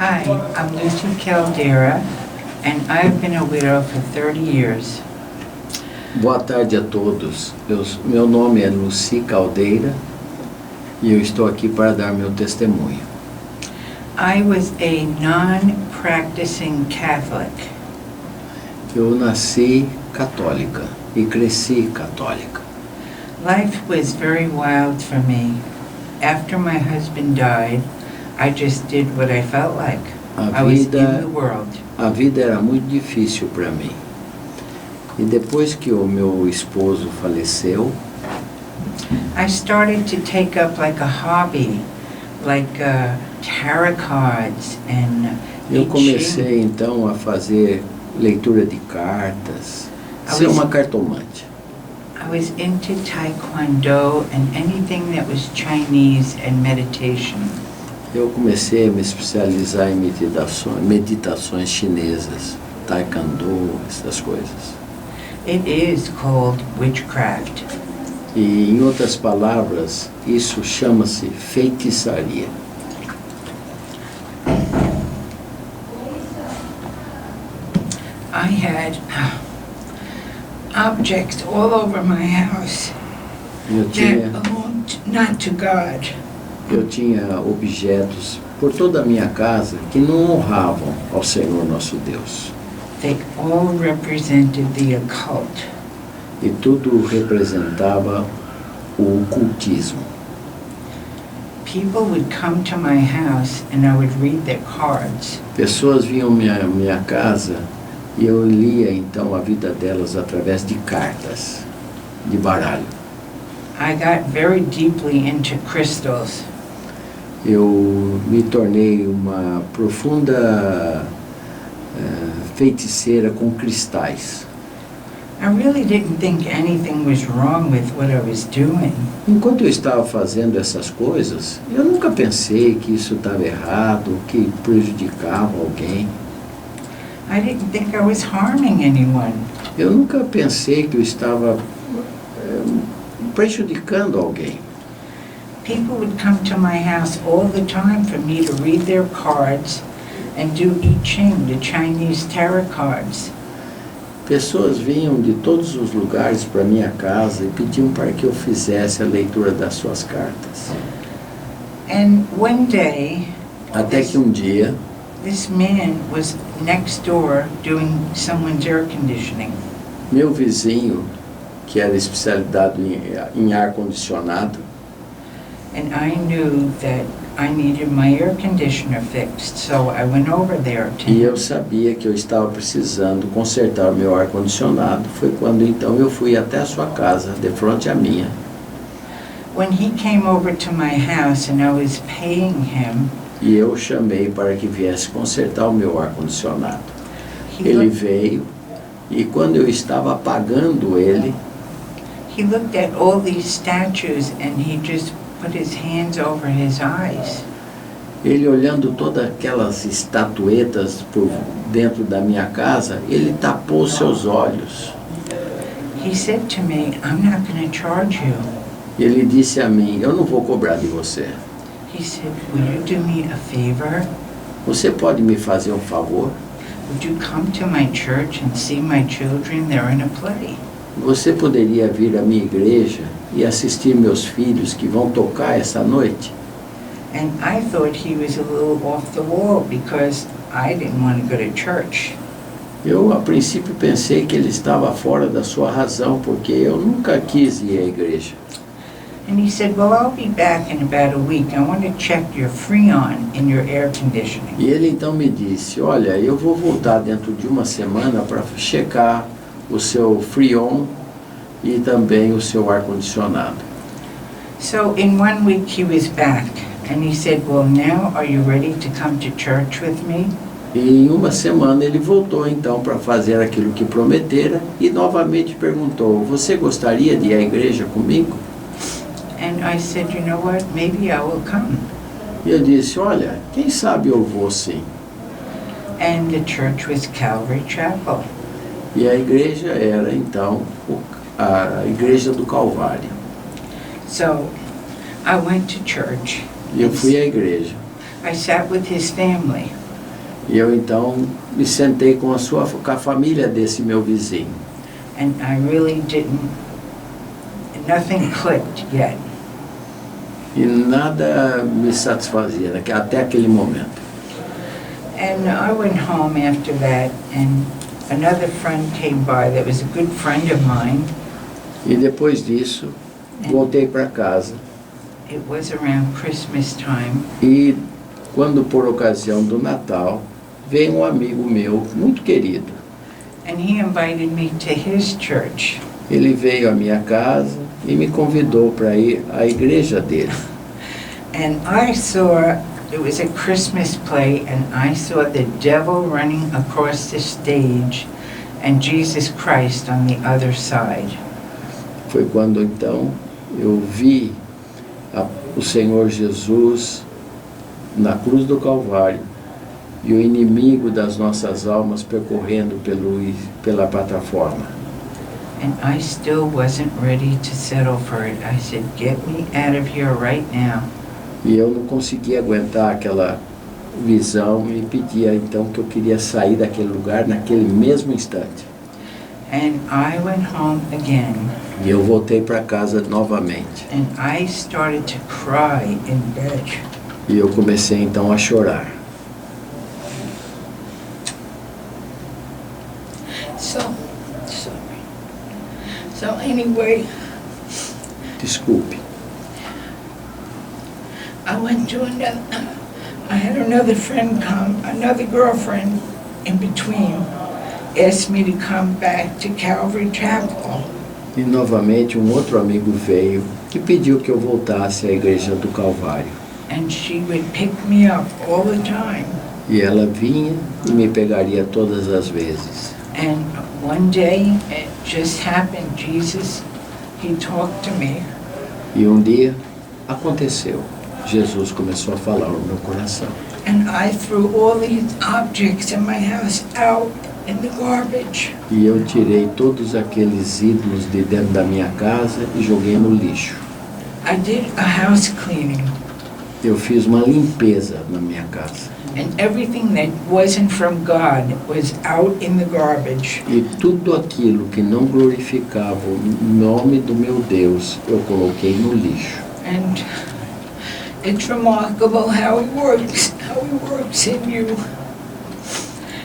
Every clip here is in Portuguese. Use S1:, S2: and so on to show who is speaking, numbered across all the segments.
S1: Hi, I'm Lucille Caldera, and I've been a widow for 30 years.
S2: Boa tarde a todos. Meu nome é Lucille Caldera e eu estou aqui para dar meu testemunho.
S1: I was a non-practicing Catholic.
S2: Eu nasci católica e cresci católica.
S1: Life was very wild for me. After my husband died, I just did what I felt like. I was in the world.
S2: A vida era muito difícil para mim. E depois que o meu esposo faleceu,
S1: I started to take up like a hobby, like tarot cards and
S2: eu comecei então a fazer leitura de cartas, ser uma cartomante.
S1: I was into Taekwondo and anything that was Chinese and meditation.
S2: Eu comecei a me especializar em meditações chinesas, Taekwondo, essas coisas.
S1: It is called witchcraft.
S2: E, em outras palavras, isso chama-se feitiçaria.
S1: I had objects all over my house that belonged not to God.
S2: Eu tinha objetos por toda a minha casa que não honravam ao Senhor nosso Deus.
S1: They all represented the occult.
S2: E tudo representava o ocultismo.
S1: People would come to my house and I would read their cards.
S2: Pessoas vinham à minha casa e eu lia então a vida delas através de cartas, de baralho.
S1: I got very deeply into crystals.
S2: Eu me tornei uma profunda feiticeira com cristais.
S1: I really didn't think anything was wrong with what I was doing.
S2: Enquanto eu estava fazendo essas coisas, eu nunca pensei que isso estava errado, que prejudicava alguém.
S1: I didn't think I was harming anyone.
S2: Eu nunca pensei que eu estava prejudicando alguém.
S1: People would come to my house all the time for me to read their cards and do I Ching, the Chinese tarot cards.
S2: Pessoas vinham de todos os lugares para minha casa e pediam para que eu fizesse a leitura das suas cartas.
S1: And one day,
S2: Até que um dia,
S1: this man was next door doing someone's air conditioning.
S2: meu vizinho, que era especializado em ar-condicionado,
S1: And I knew that I needed my air conditioner fixed, so I went over there to
S2: e
S1: him.
S2: eu sabia que eu estava precisando consertar o meu ar-condicionado. Foi quando então eu fui até a sua casa, de frente à minha.
S1: When he came over to my house and I was paying him,
S2: E eu chamei para que viesse consertar o meu ar-condicionado. Ele veio e quando eu estava pagando ele,
S1: he looked at all these statues and he just put his hands over his eyes.
S2: ele olhando todas aquelas estatuetas por dentro da minha casa, ele tapou seus olhos.
S1: He said to me, I'm not going to charge you.
S2: Ele disse a mim, eu não vou cobrar de você.
S1: He said, will you do me a favor?
S2: Você pode me fazer um favor?
S1: Would you come to my church and see my children? They're in a play.
S2: Você poderia vir à minha igreja e assistir meus filhos que vão tocar essa noite?
S1: And I thought he was a little off the wall because I didn't want to go to church.
S2: Eu, a princípio, pensei que ele estava fora da sua razão, porque eu nunca quis ir à igreja.
S1: And he said, well, I'll be back in about a week. I want to check your Freon in your air conditioning.
S2: E ele então me disse, olha, eu vou voltar dentro de uma semana para checar o seu Freon e também o seu ar-condicionado.
S1: So in 1 week he was back and he said, well, now are you ready to come to church with me?
S2: E em uma semana ele voltou então para fazer aquilo que prometera e novamente perguntou, você gostaria de ir à igreja comigo?
S1: And I said, you know what, maybe I will come.
S2: E eu disse, olha, quem sabe eu vou sim.
S1: And the church was Calvary Chapel.
S2: E a igreja era então a igreja do Calvário.
S1: So I went to church.
S2: E eu fui à igreja.
S1: I sat with his family.
S2: E eu então me sentei com a família desse meu vizinho.
S1: And I really nothing clicked yet.
S2: E nada me satisfazia até aquele momento.
S1: And I went home after that, and another friend came by that was a good friend of mine.
S2: E depois disso, voltei para casa.
S1: It was around Christmas time.
S2: E quando por ocasião do Natal, veio um amigo meu, muito querido.
S1: And he invited me to his church.
S2: Ele veio à minha casa e me convidou para ir à igreja dele.
S1: And I saw, it was a Christmas play, and I saw the devil running across the stage and Jesus Christ on the other side.
S2: Foi quando então eu vi o Senhor Jesus na cruz do Calvário e o inimigo das nossas almas percorrendo pela plataforma.
S1: And I still wasn't ready to settle for it. I said, get me out of here right now.
S2: E eu não conseguia aguentar aquela visão e pedia então que eu queria sair daquele lugar naquele mesmo instante.
S1: And I went home again.
S2: E eu voltei para casa novamente.
S1: And I started to cry in bed.
S2: E eu comecei então a chorar.
S1: So anyway,
S2: Desculpe.
S1: I had another friend come, another girlfriend in between, asked me to come back to Calvary Chapel.
S2: E novamente um outro amigo veio que pediu que eu voltasse à igreja do Calvário.
S1: And she would pick me up all the time.
S2: E ela vinha e me pegaria todas as vezes.
S1: And one day, it just happened, he talked to me.
S2: E um dia aconteceu. Jesus começou a falar no meu coração.
S1: And I threw all these objects in my house out in the garbage.
S2: E eu tirei todos aqueles ídolos de dentro da minha casa e joguei no lixo.
S1: I did a house cleaning.
S2: Eu fiz uma limpeza na minha casa.
S1: And everything that wasn't from God was out in the garbage.
S2: E tudo aquilo que não glorificava o nome do meu Deus, eu coloquei no lixo.
S1: And it's remarkable how he works in you.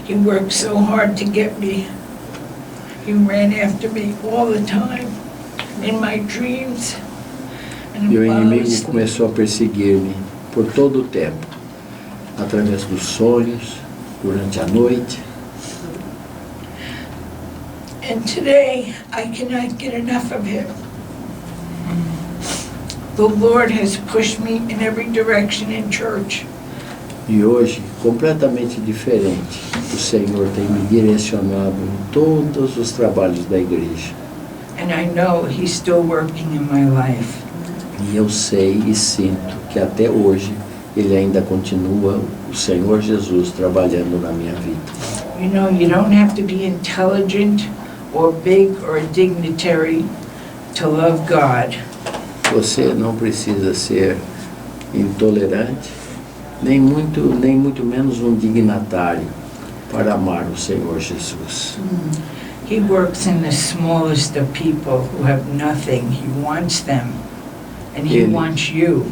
S1: He worked so hard to get me. He ran after me all the time, in my dreams.
S2: E o inimigo começou a perseguir-me por todo o tempo, através dos sonhos, durante a noite.
S1: And today, I cannot get enough of him. The Lord has pushed me in every direction in church.
S2: E hoje, completamente diferente, o Senhor tem me direcionado em todos os trabalhos da igreja.
S1: And I know He's still working in my life.
S2: E eu sei e sinto que até hoje Ele ainda continua, o Senhor Jesus, trabalhando na minha vida.
S1: You know, you don't have to be intelligent or big or a dignitary to love God.
S2: Você não precisa ser intolerante, nem muito menos um dignatário para amar o Senhor Jesus.
S1: He works in the smallest of people who have nothing. He wants them, and He wants you.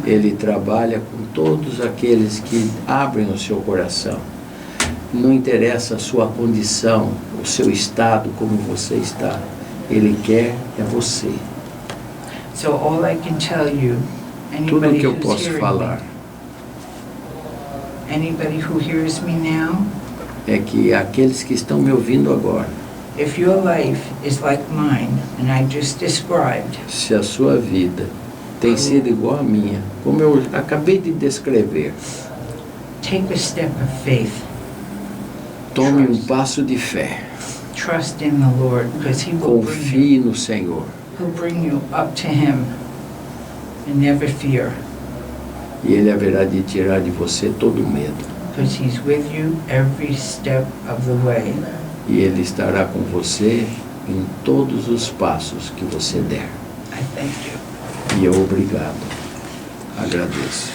S2: Ele trabalha com todos aqueles que abrem o seu coração. Não interessa a sua condição, o seu estado, como você está. Ele quer é você.
S1: So all I can tell you,
S2: Tudo
S1: anybody
S2: que eu
S1: who's
S2: posso
S1: hearing
S2: falar
S1: me, anybody who hears me now,
S2: é que aqueles que estão me ouvindo agora,
S1: if your life is like mine, and I just described,
S2: se a sua vida tem sido igual à minha, como eu acabei de descrever,
S1: take a step of faith.
S2: tome um passo de fé.
S1: Trust in the Lord, because He will
S2: Confie no Senhor.
S1: He'll bring you up to Him, and never fear,
S2: E Ele haverá de tirar de você todo o medo.
S1: because He's with you every step of the way.
S2: E Ele estará com você em todos os passos que você der.
S1: I thank you.
S2: E eu obrigado. Agradeço.